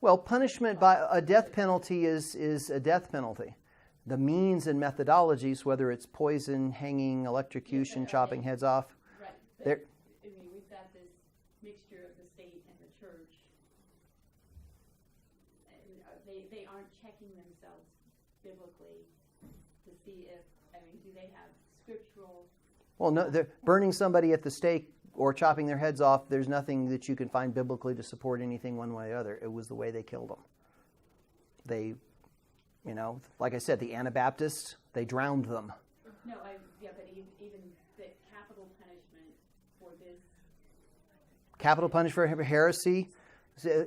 Well, punishment by a death penalty is a death penalty. The means and methodologies, whether it's poison, hanging, electrocution, chopping heads off. Right. But, I mean, we've got this mixture of the state and the church. And they aren't checking themselves biblically to see if, do they have scriptural... Well, no, they're burning somebody at the stake or chopping their heads off. There's nothing that you can find biblically to support anything one way or the other. It was the way they killed them. They, like I said, the Anabaptists, they drowned them. No, but even the capital punishment for this. Capital punishment for heresy.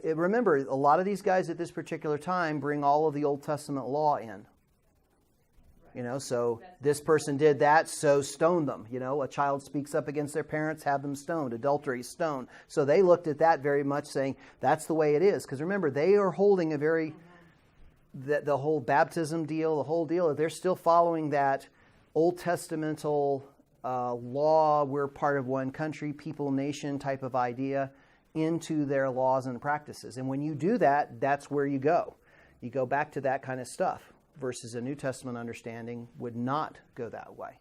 Remember, a lot of these guys at this particular time bring all of the Old Testament law in. So this person did that, so stone them. A child speaks up against their parents, have them stoned. Adultery, stone. So they looked at that very much saying, that's the way it is. Because remember, they are holding a very, the whole baptism deal, the whole deal, they're still following that Old Testamental law, we're part of one country, people, nation type of idea into their laws and practices. And when you do that, that's where you go. You go back to that kind of stuff. Versus a New Testament understanding would not go that way.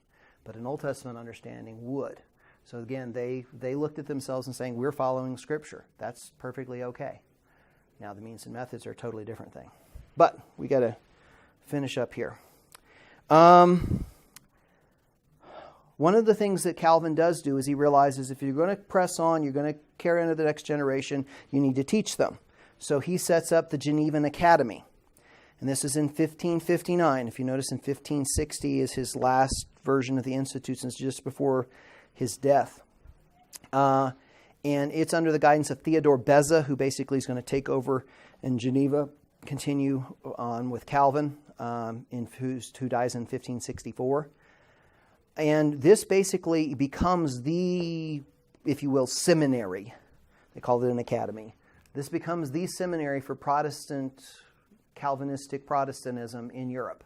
But an Old Testament understanding would. So again, they looked at themselves and saying, we're following Scripture. That's perfectly okay. Now the means and methods are a totally different thing. But we got to finish up here. One of the things that Calvin does do is he realizes if you're going to press on, you're going to carry on to the next generation, you need to teach them. So he sets up the Genevan Academy. And this is in 1559. If you notice, in 1560 is his last version of the Institutes, and it's just before his death. And it's under the guidance of Theodore Beza, who basically is going to take over in Geneva, continue on with Calvin, who dies in 1564. And this basically becomes the, if you will, seminary. They called it an academy. This becomes the seminary for Calvinistic Protestantism in Europe.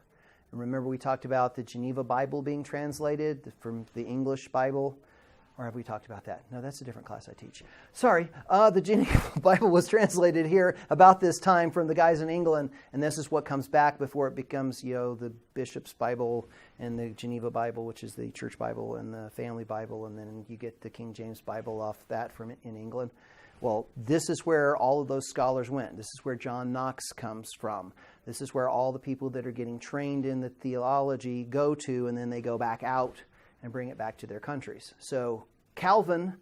And remember, we talked about the Geneva Bible being translated from the English Bible. Or have we talked about that? No, that's a different class I teach. Sorry, the Geneva Bible was translated here about this time from the guys in England, and this is what comes back before it becomes, the Bishop's Bible and the Geneva Bible, which is the Church Bible, and the Family Bible, and then you get the King James Bible off that from in England. Well, this is where all of those scholars went. This is where John Knox comes from. This is where all the people that are getting trained in the theology go to, and then they go back out and bring it back to their countries. So Calvin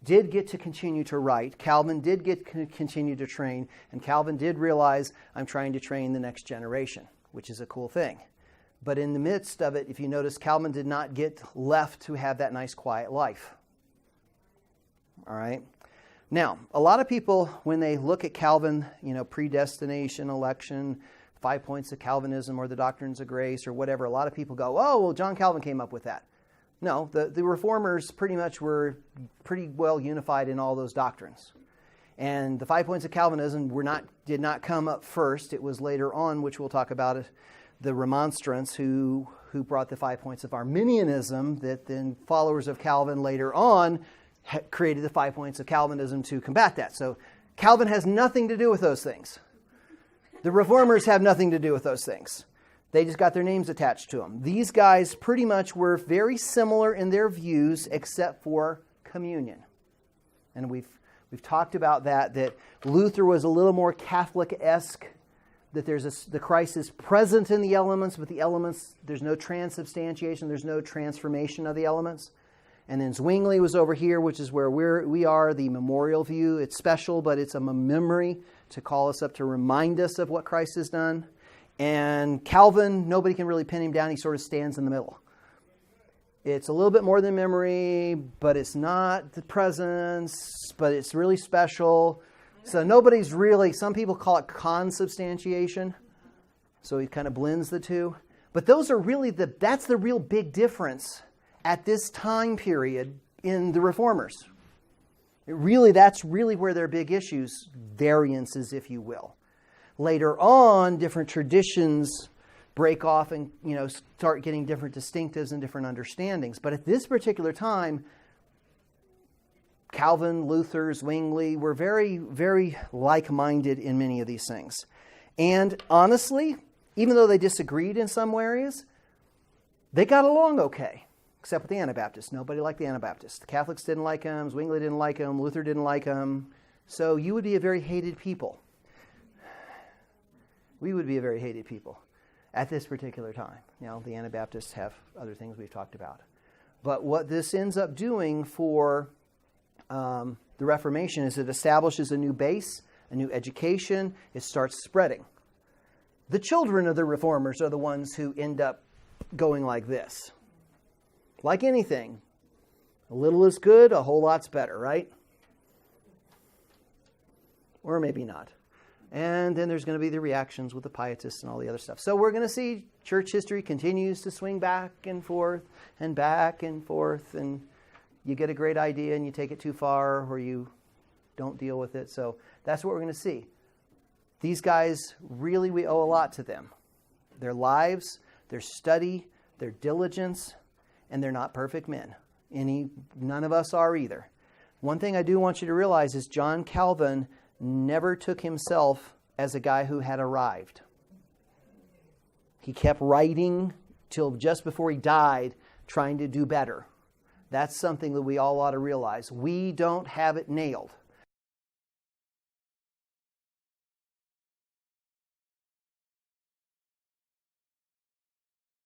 did get to continue to write. Calvin did continue to train, and Calvin did realize, I'm trying to train the next generation, which is a cool thing. But in the midst of it, if you notice, Calvin did not get left to have that nice, quiet life. All right? Now, a lot of people, when they look at Calvin, predestination, election, 5 points of Calvinism or the doctrines of grace or whatever, a lot of people go, oh, well, John Calvin came up with that. No, the Reformers pretty much were pretty well unified in all those doctrines. And the 5 points of Calvinism did not come up first. It was later on, which we'll talk about it, the Remonstrants who brought the 5 points of Arminianism that then followers of Calvin later on created the 5 points of Calvinism to combat that. So Calvin has nothing to do with those things. The Reformers have nothing to do with those things. They just got their names attached to them. These guys pretty much were very similar in their views except for communion. And we've talked about that Luther was a little more Catholic-esque, that the Christ is present in the elements, but the elements, there's no transubstantiation, there's no transformation of the elements. And then Zwingli was over here, which is where we are, the memorial view. It's special, but it's a memory to call us up to remind us of what Christ has done. And Calvin, nobody can really pin him down. He sort of stands in the middle. It's a little bit more than memory, but it's not the presence, but it's really special. So nobody's really, some people call it consubstantiation. So he kind of blends the two. But those are really that's the real big difference at this time period in the Reformers. That's really where their big issues, variances, if you will. Later on, different traditions break off and start getting different distinctives and different understandings. But at this particular time, Calvin, Luther, Zwingli were very, very like-minded in many of these things. And honestly, even though they disagreed in some areas, they got along okay, except with the Anabaptists. Nobody liked the Anabaptists. The Catholics didn't like them, Zwingli didn't like them, Luther didn't like them. So you would be a very hated people. We would be a very hated people at this particular time. The Anabaptists have other things we've talked about. But what this ends up doing for the Reformation is it establishes a new base, a new education. It starts spreading. The children of the Reformers are the ones who end up going like this. Like anything, a little is good, a whole lot's better, right? Or maybe not. And then there's going to be the reactions with the Pietists and all the other stuff. So we're going to see church history continues to swing back and forth, and you get a great idea and you take it too far or you don't deal with it. So that's what we're going to see. These guys, really, we owe a lot to them. Their lives, their study, their diligence, and they're not perfect men. None of us are either. One thing I do want you to realize is John Calvin never took himself as a guy who had arrived. He kept writing till just before he died, trying to do better. That's something that we all ought to realize. We don't have it nailed.